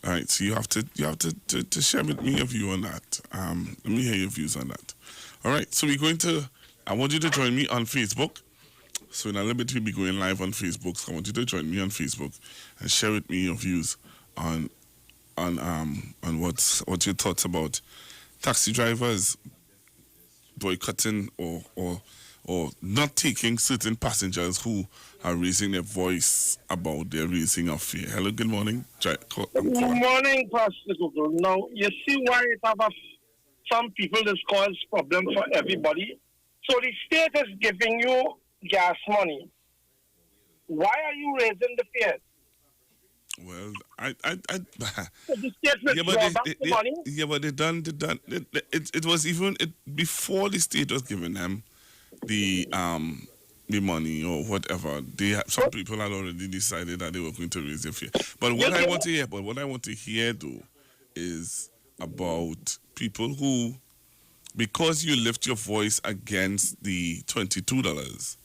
All right, so you have to share with me your view on that. Let me hear your views on that. All right, so I want you to join me on Facebook. So in a little bit we'll be going live on Facebook. So I want you to join me on Facebook and share with me your views on what your thoughts about taxi drivers boycotting or not taking certain passengers who are raising their voice about their raising of fare. Hello, good morning. Good morning, Pastor Google. Now, you see why it have some people this cause problem for everybody. So the state is giving you gas money. Why are you raising the fares? Well, So the state will draw back the money. Yeah, but they done. It was even before the state was giving them the money or whatever. Some people had already decided that they were going to raise their fare. But what I want to hear though is about people who, because you lift your voice against the $22,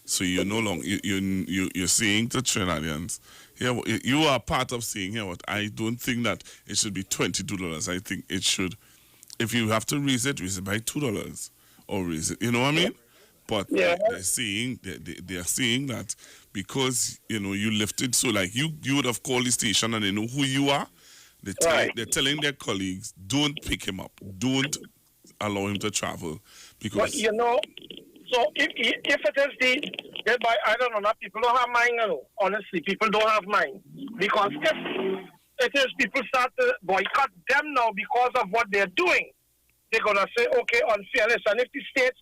so you're no longer you're saying to Trinidadians, here you are part of saying here what I don't think that it should be $22. I think it should, if you have to raise it by $2 or raise it. You know what I mean? But they're saying they are saying that because you lifted, so like you would have called the station and they know who you are. They're telling their colleagues, don't pick him up, don't allow him to travel, because but so if it is I don't know, not people don't have mind. Honestly, people don't have mind, because if it is people start to boycott them now because of what they're doing, they're gonna say okay, unfairness, and if the state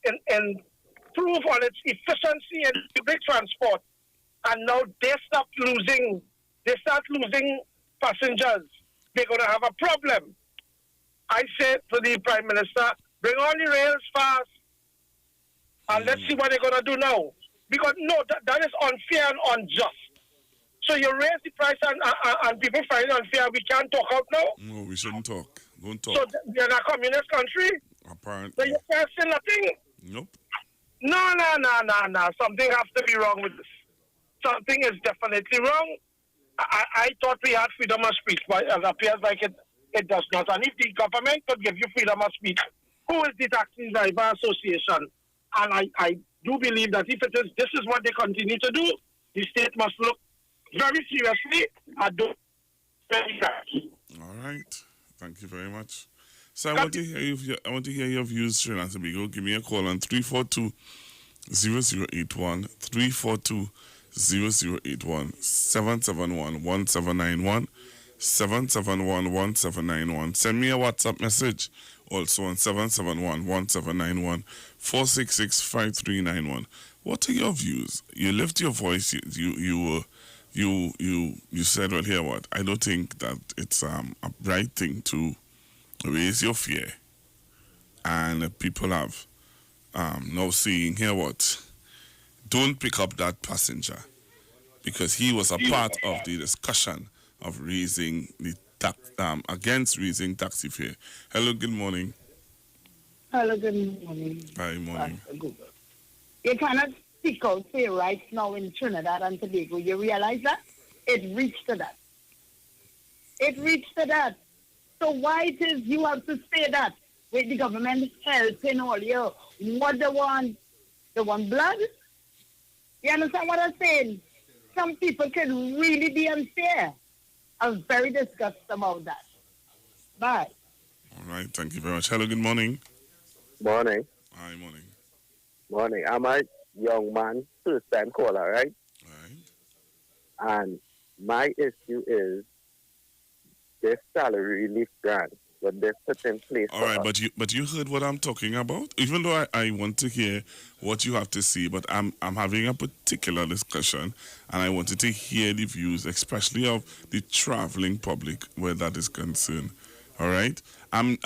improve on its efficiency in public transport, and now they start losing passengers, they're gonna have a problem. I said to the Prime Minister, bring on the rails fast, and let's see what they're going to do now. Because, no, that is unfair and unjust. So you raise the price and people find it unfair. We can't talk out now? No, we shouldn't talk. Don't talk. So we're in a communist country? Apparently. So you can't say nothing? Nope. No. Something has to be wrong with this. Something is definitely wrong. I thought we had freedom of speech, but it appears like it does not. And if the government could give you freedom of speech, who is the Taxi Driver Association? And I do believe that if this is what they continue to do, the state must look very seriously at those very facts. All right. Thank you very much. So I want to hear your views, Trinidad and Tobago. Give me a call on 342-0081, 342-0081, 771-1791, 771-1791. Send me a WhatsApp message also on 771-1791, 466-5391. What are your views? You lift your voice. You said, well, here what? I don't think that it's a right thing to raise your fare, and people have now saying, here what? Don't pick up that passenger, because he was a part of the discussion of raising the against raising taxi fare. Hello, good morning. Hello, good morning. Hi, morning. You cannot speak out say right now in Trinidad and Tobago. You realize that? It reached to that. So why it is you have to say that with the government helping all you? What they want? They want blood? You understand what I'm saying? Some people can really be unfair. I'm very disgusted about that. Bye. All right, thank you very much. Hello, good morning. Morning. Hi, morning. Morning. I'm a young man, first-time caller, right? All right. And my issue is this salary relief grant, but they're put in place. All right, but you heard what I'm talking about. Even though I want to hear what you have to say, but I'm having a particular discussion, and I wanted to hear the views, especially of the traveling public, where that is concerned. All right, I'm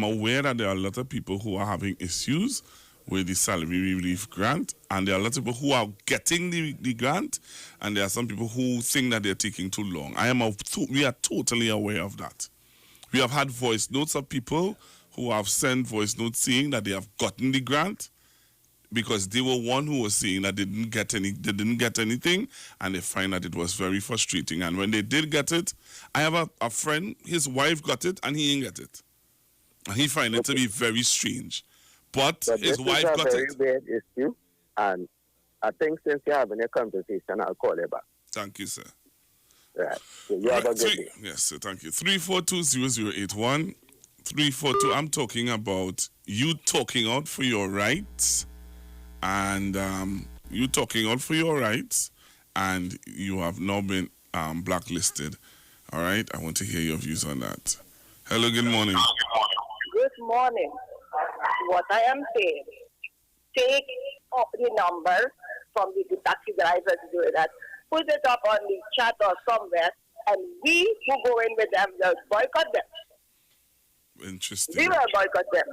aware that there are a lot of people who are having issues with the salary relief grant, and there are a lot of people who are getting the grant, and there are some people who think that they're taking too long. We are totally aware of that. We have had voice notes of people who have sent voice notes saying that they have gotten the grant because they were one who was saying that they didn't get anything, and they find that it was very frustrating. And when they did get it, I have a friend, his wife got it, and he didn't get it. And he find it to be very strange. But his wife got it. This is a very bad issue, and I think since you're having a conversation, I'll call you back. Thank you, sir. Right. So you have a good day. Yes, sir, thank you. 342-0081. 342, I'm talking about you talking out for your rights, and you talking out for your rights, and you have now been blacklisted. All right, I want to hear your views on that. Hello, good morning. Good morning. What I am saying, take up the number from the taxi drivers doing that, put it up on the chat or somewhere, and we who go in with them will boycott them. Interesting. We will boycott them.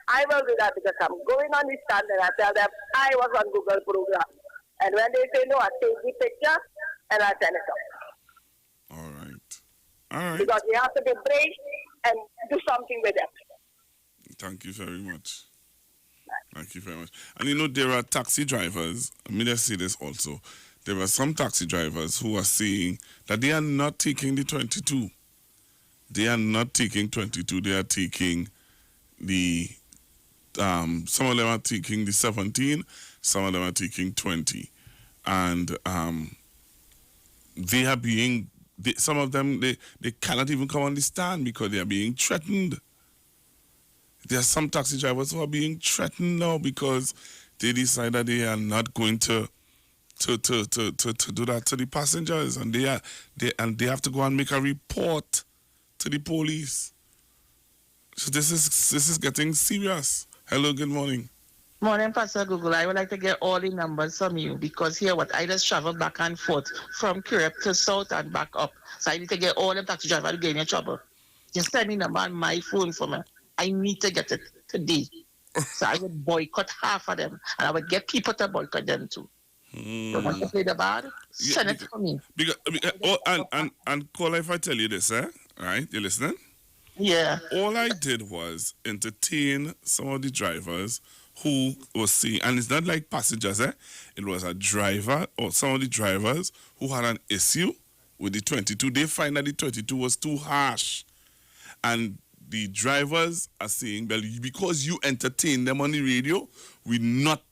I will do that because I'm going on the stand and I tell them I was on Google program. And when they say no, I take the picture and I send it up. All right. All right. Because we have to be brave and do something with them. Thank you very much. Thank you very much. And you know, there are taxi drivers, I mean, let's say this also. There are some taxi drivers who are saying that they are not taking the 22. They are not taking 22. They are taking the, some of them are taking the 17. Some of them are taking 20. And they are being, some of them, they cannot even come on the stand because they are being threatened. There are some taxi drivers who are being threatened now because they decide that they are not going to do that to the passengers, and they have to go and make a report to the police. So this is getting serious. Hello, good morning. Morning, Pastor Google. I would like to get all the numbers from you because here I just travel back and forth from Kirk to South and back up. So I need to get all the taxi drivers to get in trouble. Just send me the number on my phone for me. I need to get it today. So I would boycott half of them, and I would get people to boycott them too. Don't want to play the bad? Send it for me. And caller, if I tell you this, right? You listening? Yeah. All I did was entertain some of the drivers who was saying, and it's not like passengers, it was a driver or some of the drivers who had an issue with the 22. They find that the 22 was too harsh. And the drivers are saying, well, because you entertain them on the radio, we not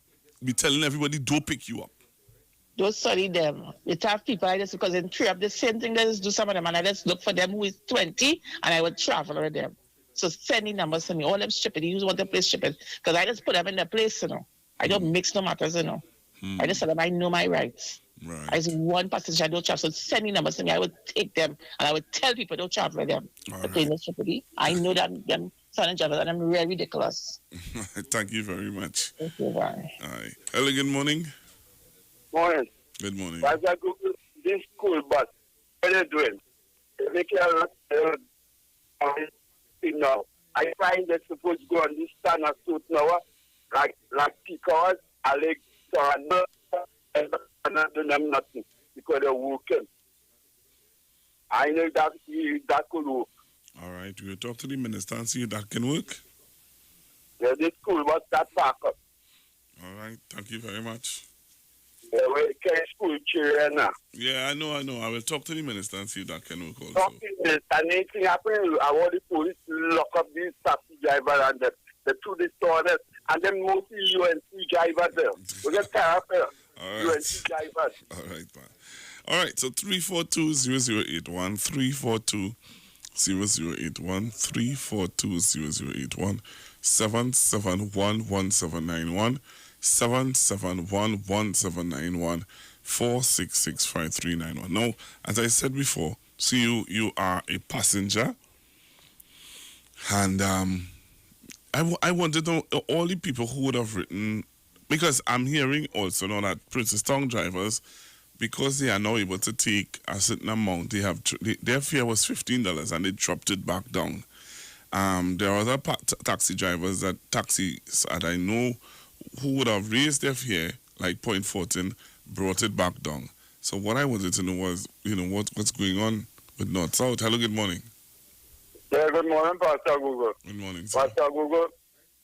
be telling everybody, don't pick you up. Don't study them. You have people I just because in trip the same thing. They just do some of them, and I just look for them who is 20, and I would travel with them. So send the numbers to me. All them stupid. They use what the place stupid because I just put them in their place, you know. I don't mix no matters, you know. I just tell them I know my rights. Right. I just one passenger I don't travel. So send the numbers to me. I would take them, and I would tell people don't travel with them. Okay, no stupid. I know that them son drivers, and I'm really ridiculous. Thank you very much. Thank you, bye. All right. Hello, good morning. Morning. Good morning. As I go to this school bus, what are they doing? They make now. I find they're supposed to go on this stand at certain hour, like peak hours, I like and not do them nothing because they're working. I know that could work. All right. We'll talk to the minister and see if that can work. Yeah, this school bus that park up. All right. Thank you very much. School chair now. Yeah, I know. I will talk to the minister and see if that can work also. Talking this, and anything happens, I want the police to lock up these taxi drivers and the two disorders, and then mostly UNC drivers there. We get therapy. All right. UNC drivers. All right, man. All right, so 342-0081, 342-0081, 342-0081, 771-1791, 771-1791, 466-5391. Now, as I said before, so you are a passenger, and I wanted to know all the people who would have written, because I'm hearing also now that Princess Town drivers, because they are now able to take a certain amount, their fare was $15 and they dropped it back down. There are other taxi drivers that I know who would have raised their fare, like Point 14, brought it back down. So what I wanted to know was, what's going on with North South. Hello, good morning. Yeah, good morning, Pastor Google. Good morning, sir. Pastor Google,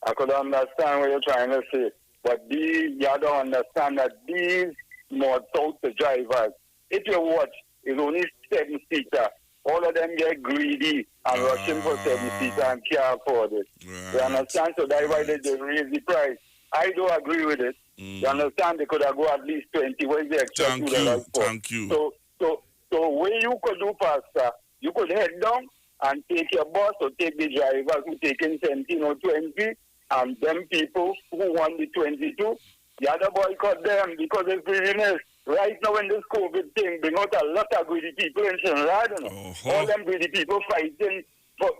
I could understand what you're trying to say. But these, you don't understand that these more south drivers, if you watch, it's only 7-seater. All of them get greedy and rushing for 7-seater and can't afford it. Right. You understand? So that's why they raise the price. I do agree with it. You understand? They could have go at least 20. What is the extra $2 for? Thank you. So what you could do, Pastor, you could head down and take your bus or take the drivers who taking 17 or 20, and them people who want the 22, the other boycott them because it's greediness. Right now when this COVID thing bring out a lot of greedy people in Shenrad, you know. All them greedy people fighting for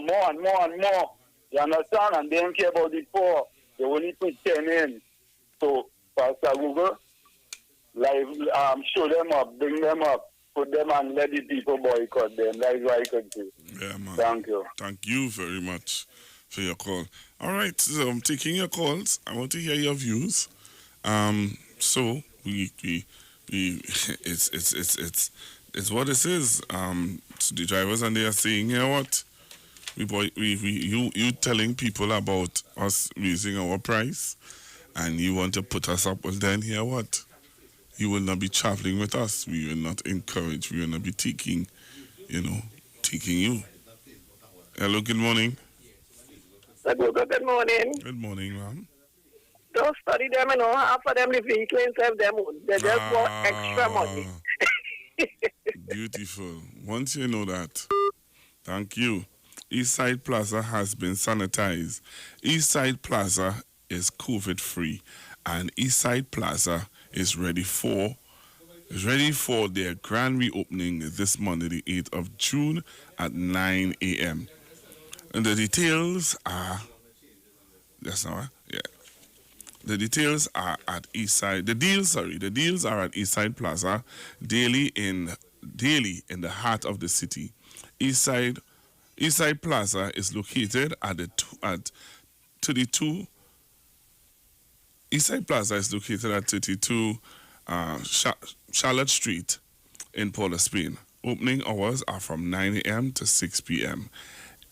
more and more and more. You understand? And they don't care about the poor. They only put 10 in. So, Pastor Google, show them up, bring them up, put them and let the people boycott them. That's what I could do. Yeah, man. Thank you. Thank you very much for your call. All right, so I'm taking your calls. I want to hear your views. So we it's what it is. So the drivers and they are saying, you know what? You telling people about us raising our price, and you want to put us up. Well, then hear what? You will not be traveling with us. We will not encourage. We will not be taking you. Hello, good morning. Good morning. Good morning, ma'am. Don't study them, half of them, the vehicle have them own. They just want extra money. Beautiful. Once you know that, thank you. Eastside Plaza has been sanitized. Eastside Plaza is COVID-free, and Eastside Plaza is ready for their grand reopening this Monday, the 8th of June at 9 a.m. And the details are, the details are at Eastside. The deals are at Eastside Plaza, daily in the heart of the city. Eastside Plaza is located Eastside Plaza is located at 32 Charlotte Street in Port of Spain. Opening hours are from 9 a.m. to 6 p.m.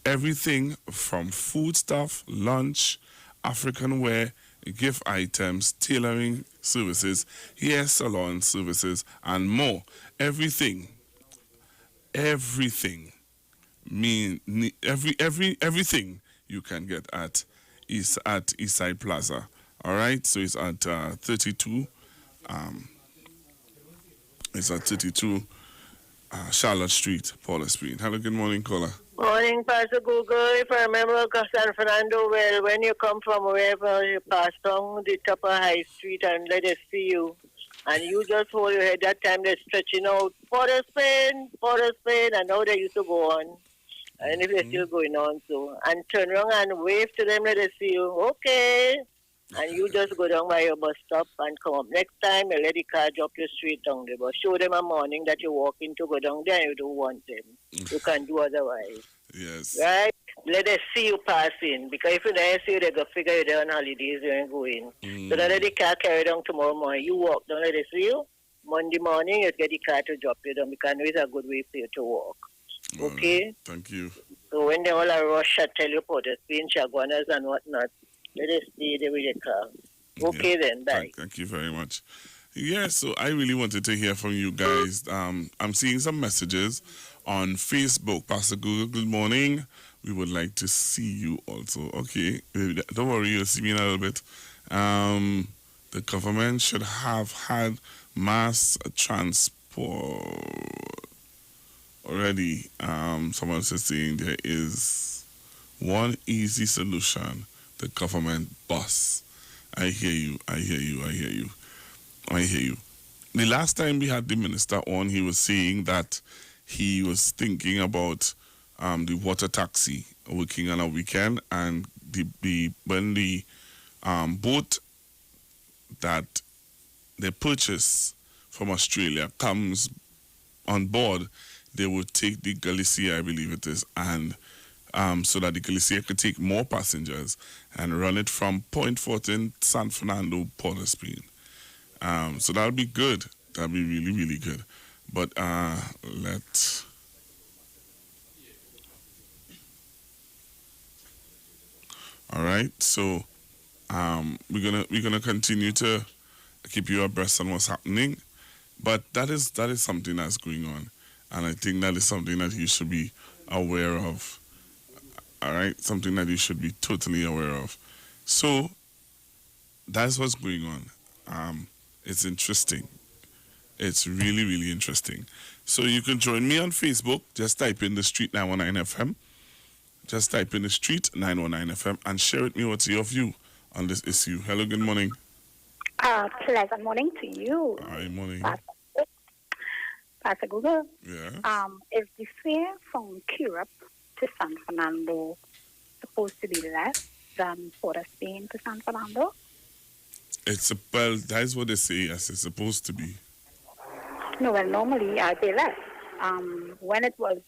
Everything from foodstuff, lunch, African wear, gift items, tailoring services, hair salon services, and more. Everything you can get at Eastside Plaza. All right, so it's at 32. It's at 32 Charlotte Street, Port of Spain. Hello, good morning, caller. Morning, Pastor Google. If I remember San Fernando, well, when you come from wherever you pass down the top of High Street and let us see you, and you just hold your head, that time they're stretching out, Port of Spain, and now they used to go on. And if they're still going on, so, and turn around and wave to them, let us see you, okay. And you just go down by your bus stop and come up. Next time, you let the car drop you straight down there. But show them a morning that you're walking to go down there and you don't want them. You can't do otherwise. Yes. Right? Let us see you passing. Because if you don't see you, they're going to figure you there on holidays, you ain't going. So don't let the car carry down tomorrow morning. You walk down, let us see you. Monday morning, you get the car to drop you down because it's a good way for you to walk. Okay? Right. Thank you. So when they all are rush, I tell you, Port of Spain, Chaguanas and whatnot, let us stay there with your car. Okay, then. Bye. Thank you very much. Yeah, so I really wanted to hear from you guys. I'm seeing some messages on Facebook. Pastor Google, good morning. We would like to see you also. Okay, don't worry, you'll see me in a little bit. The government should have had mass transport already. Someone is saying there is one easy solution. The government bus. I hear you. The last time we had the minister on, he was saying that he was thinking about the water taxi working on a weekend, and when the boat that they purchase from Australia comes on board, they would take the Galicia, I believe it is, and so that the Galicia could take more passengers and run it from Point Fortin, San Fernando, Port of Spain. So that'll be good. That'll be really, really good. But all right. So We're gonna continue to keep you abreast on what's happening, but that is something that's going on, and I think that is something that you should be aware of. All right, something that you should be totally aware of. So that's what's going on. It's interesting. It's really, really interesting. So you can join me on Facebook. Just type in the Street 919 FM. Just type in the Street 919 FM and share with me what's your view on this issue. Hello, good morning. Pleasant morning to you. Hi, morning. Pastor Google. Yeah. Is the fare from Europe to San Fernando supposed to be less than Port of Spain to San Fernando? Well, that's what they say. Yes, it's supposed to be. No, well, normally I pay less. When it was,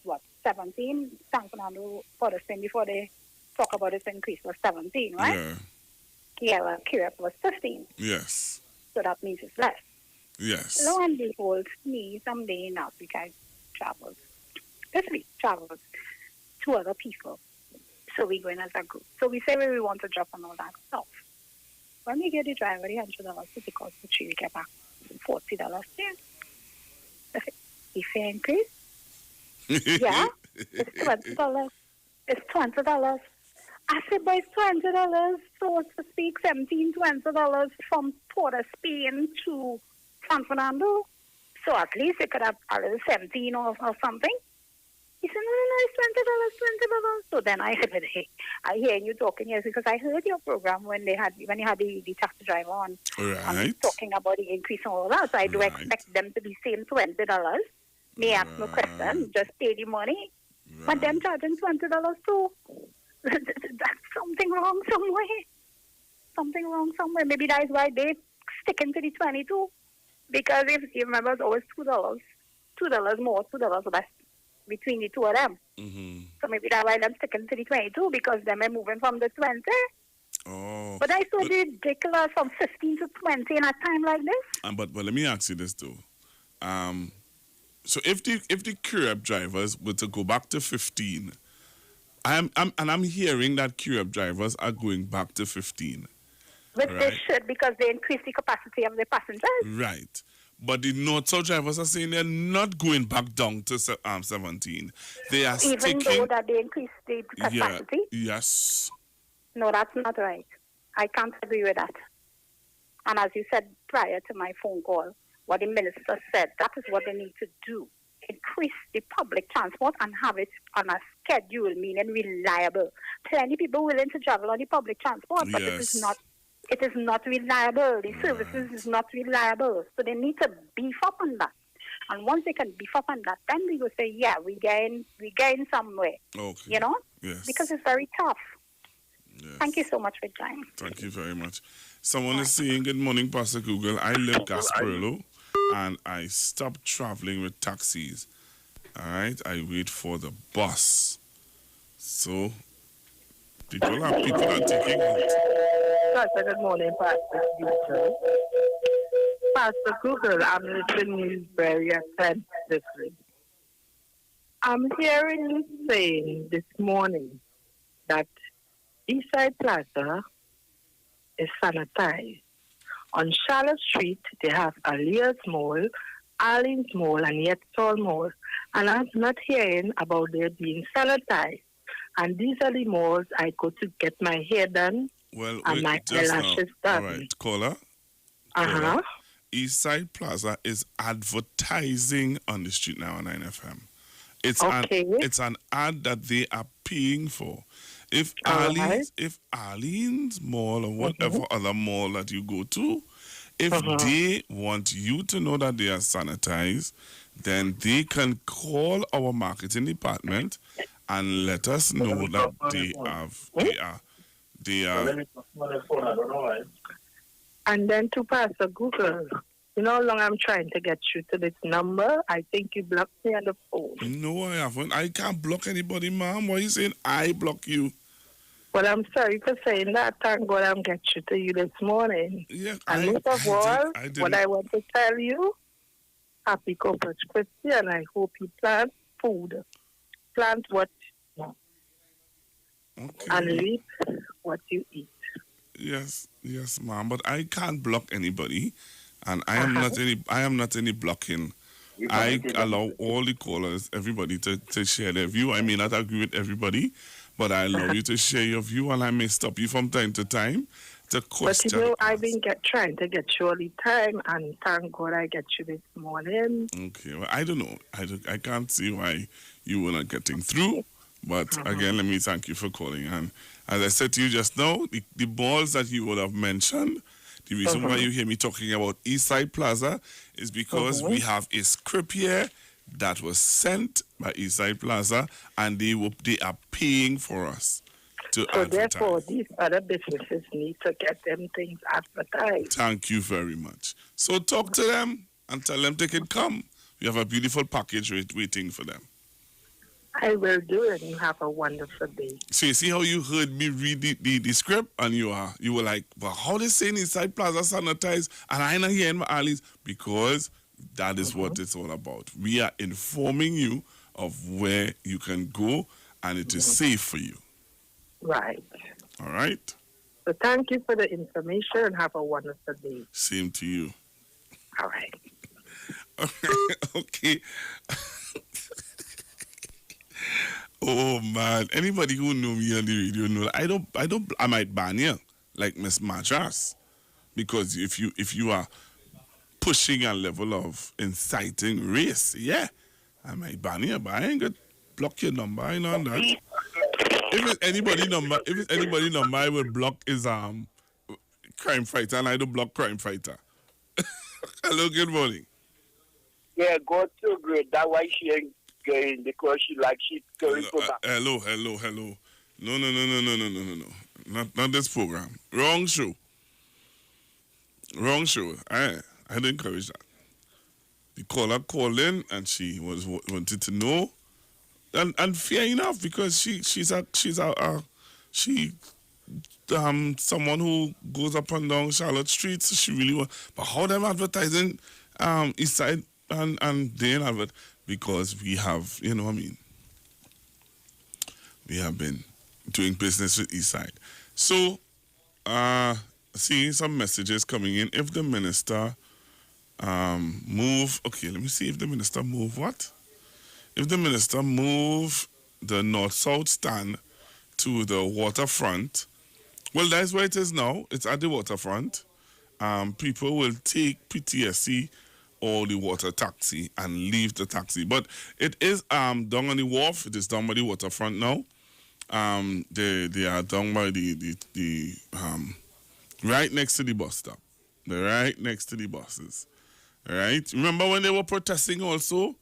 17, San Fernando, Port of Spain, before they talk about this increase, was 17, right? Yeah. Yeah, well, Europe was 15. Yes. So that means it's less. Yes. Lo and behold, me, someday in Africa, I traveled. This week, traveled to other people. So we going as a group. So we say where we want to drop and all that stuff. When we get the driver the $100 to pick us the tree, we get back $40 there. The fare increase? Yeah, it's $20. It's $20. I said, but it's $20, so to speak, $17-$20 from Port of Spain to San Fernando. So at least it could have a little 17 or something. He said, no, it's $20. So then I said, hey, I hear you talking, yes, because I heard your program when you had the taxi driver on, Right. talking about the increase and all that. So I do Right. expect them to be saying $20. May ask no question, just pay the money. Right. But them charging $20 too. That's something wrong somewhere. Something wrong somewhere. Maybe that's why they sticking to the 22. Because if you remember, it's always $2. $2 more, $2 less between the two of them. Mm-hmm. So maybe that's why them sticking to the 22 because them are moving from the 20. Oh. But I saw ridiculous from 15 to 20 in a time like this. But let me ask you this though. So if the Curab drivers were to go back to 15, I'm hearing that Curab drivers are going back to 15. Which Right. they should because they increase the capacity of the passengers. Right. But the North-South drivers are saying they're not going back down to 17. They are Even sticking. though that they increase the capacity. Yes. No, that's not right. I can't agree with that. And as you said prior to my phone call, what the minister said, that is what they need to do. Increase the public transport and have it on a schedule, meaning reliable. Plenty people willing to travel on the public transport, but it is not reliable. The services is not reliable. So they need to beef up on that. And once they can beef up on that, then we will say, yeah, we gain somewhere. Okay. You know? Yes. Because it's very tough. Yes. Thank you so much for your time. Thank you very much. Someone is saying, good morning, Pastor Google. I live Gasparilla and I stopped traveling with taxis. All right. I wait for the bus. So people are taking it. Pastor, good morning, Pastor Google. Pastor Google, I'm listening to you very attentively. I'm hearing you saying this morning that Eastside Plaza is sanitized. On Charlotte Street, they have Alias Mall, Arlene's Mall, and Yetall Mall. And I'm not hearing about there being sanitized. And these are the malls I go to get my hair done and my eyelashes done. All right, caller. Uh-huh. Eastside Plaza is advertising on the Street Now on 9FM. It's an ad that they are paying for. If Arlene's Mall or whatever other mall that you go to, if they want you to know that they are sanitized, then they can call our marketing department and let us know that they are. And then to Pastor Google, you know how long I'm trying to get you to this number? I think you blocked me on the phone. No, I haven't. I can't block anybody, ma'am. Why are you saying I block you? Well, I'm sorry for saying that. Thank God I'm getting you to you this morning. Yeah, and most of all, what I want to tell you, happy Corpus Christi, and I hope you plant food. Plant what you want. Okay. And reap what you eat. Yes, yes, ma'am. But I can't block anybody, and I am not any blocking. You I commented on allow it. all the callers, everybody, to share their view. I may not agree with everybody, but I allow you to share your view, and I may stop you from time to time to But you question. know, I've been trying to get you all the time, and thank God I get you this morning. Okay, well, I don't know. I can't see why you were not getting through. But again, let me thank you for calling. And as I said to you just now, the balls that you would have mentioned, the reason why you hear me talking about Eastside Plaza is because we have a script here that was sent by Eastside Plaza, and they are paying for us to So advertise. therefore, these other businesses need to get them things advertised. Thank you very much. So talk to them and tell them they can come. We have a beautiful package waiting for them. I will do it, and you have a wonderful day. So you see how you heard me read the script, and you were like, well, how they saying inside Plaza sanitize, and I not hearing my alleys? Because that is what it's all about. We are informing you of where you can go, and it is safe for you. Right. All right? So thank you for the information, and have a wonderful day. Same to you. All right. Okay. Oh man! Anybody who know me on the radio know I might ban you like Miss Madras, because if you are pushing a level of inciting race, yeah, I might ban you, but I ain't gonna block your number. I know that. If it's anybody number, I will block is crime fighter, and I don't block crime fighter. Hello, good morning. Yeah, God so great. That's why she ain't going, because she going for back. Hello. No. Not this program. Wrong show. I didn't encourage that. The caller called in, and she wanted to know, and fair enough, because she's someone who goes up and down Charlotte Street, so she really want. But how them advertising East Side and they ain't advert, because we have, we have been doing business with East Side. So seeing some messages coming in. If the minister move, okay, let me see if the minister move what? If the minister move the north-south stand to the waterfront, well, that's where it is now. It's at the waterfront. People will take PTSC or the water taxi and leave the taxi. But it is down on the wharf. It is down by the waterfront now. They are down by the right next to the bus stop. They're right next to the buses. All right? Remember when they were protesting also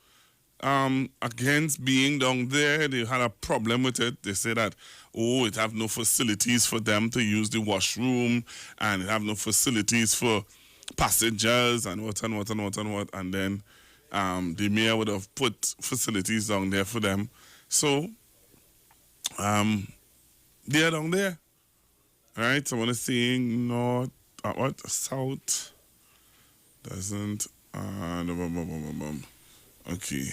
against being down there? They had a problem with it. They said that, it have no facilities for them to use the washroom, and it have no facilities for passengers and what. And then the mayor would have put facilities down there for them. So they are down there. All right, someone is saying north, south doesn't. Okay,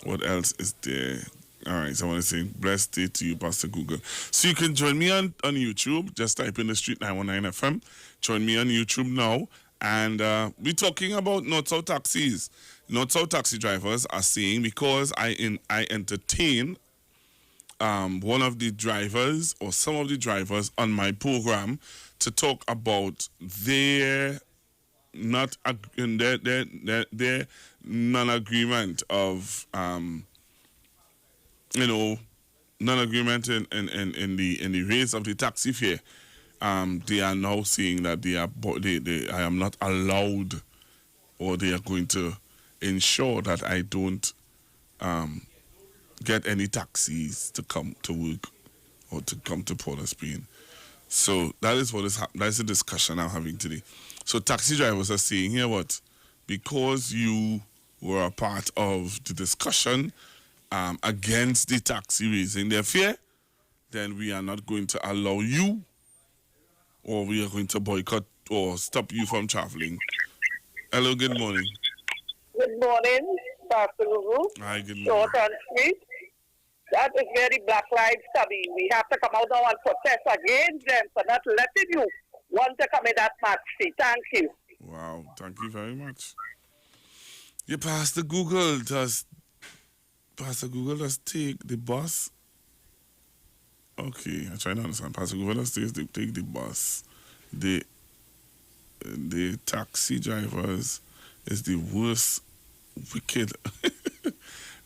what else is there? All right, someone is saying blessed day to you, Pastor Google. So you can join me on YouTube. Just type in the Street 919 FM. Join me on YouTube now, and we're talking about North-South taxis. North-South taxi drivers are saying, because I entertain one of the drivers or some of the drivers on my program to talk about their non-agreement of non-agreement in the raise of the taxi fare. They are now saying that I am not allowed, or they are going to ensure that I don't get any taxis to come to work or to come to Port of Spain. So that is what is that's the discussion I'm having today. So taxi drivers are saying here what? Because you were a part of the discussion against the taxi raising their fare, then we are not going to allow you, or we are going to boycott or stop you from traveling. Hello, good morning. Good morning, Pastor Guru. Hi, good morning. Short and sweet. That is very Black Lives Matter. We have to come out now and protest against them for not letting you want to come in that taxi. Thank you. Wow, thank you very much. Yeah, Pastor Google does take the bus? Okay, I'm trying to understand. Pastor Google does take the bus. The taxi drivers is the worst wicked.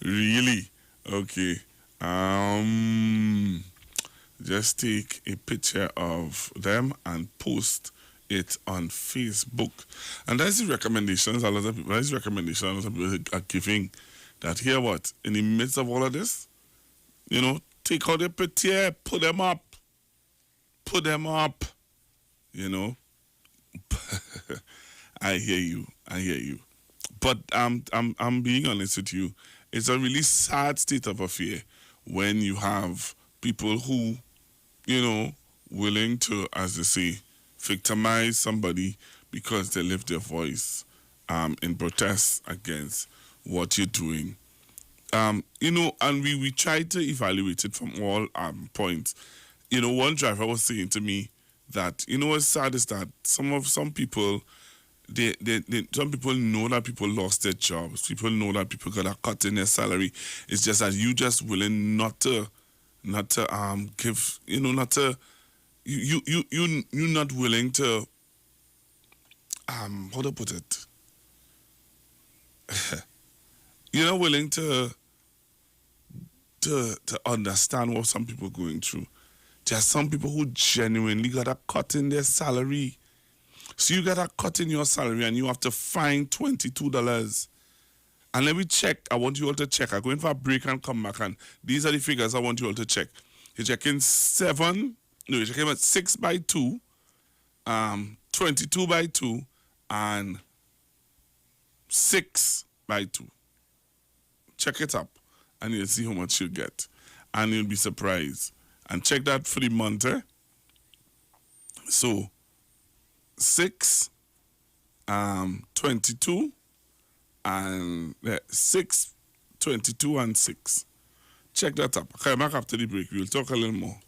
Really? Okay. Just take a picture of them and post it on Facebook. And that's the recommendations a lot of people are giving, that here what? In the midst of all of this, take out the picture, put them up. I hear you. But I'm being honest with you. It's a really sad state of affair when you have people who, willing to, as they say, victimize somebody because they lift their voice in protest against what you're doing. And we try to evaluate it from all points. One driver was saying to me that, what's sad is that some people, some people know that people lost their jobs. People know that people got a cut in their salary. It's just that you just willing not to give, not to, you're not willing to, how to put it? You're not willing to understand what some people are going through. There are some people who genuinely got a cut in their salary. So you got a cut in your salary and you have to find $22. And let me check. I want you all to check. I'm going for a break and come back. And these are the figures I want you all to check. You're checking 6 by 2, 22 by 2, and 6 by 2. Check it up and you'll see how much you get. And you'll be surprised. And check that for the month, eh? So 6, 22, and 6, 22, and 6. Check that up. Okay, back after the break. We'll talk a little more.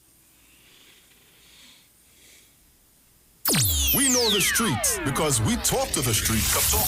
We know the streets because we talk to the streets.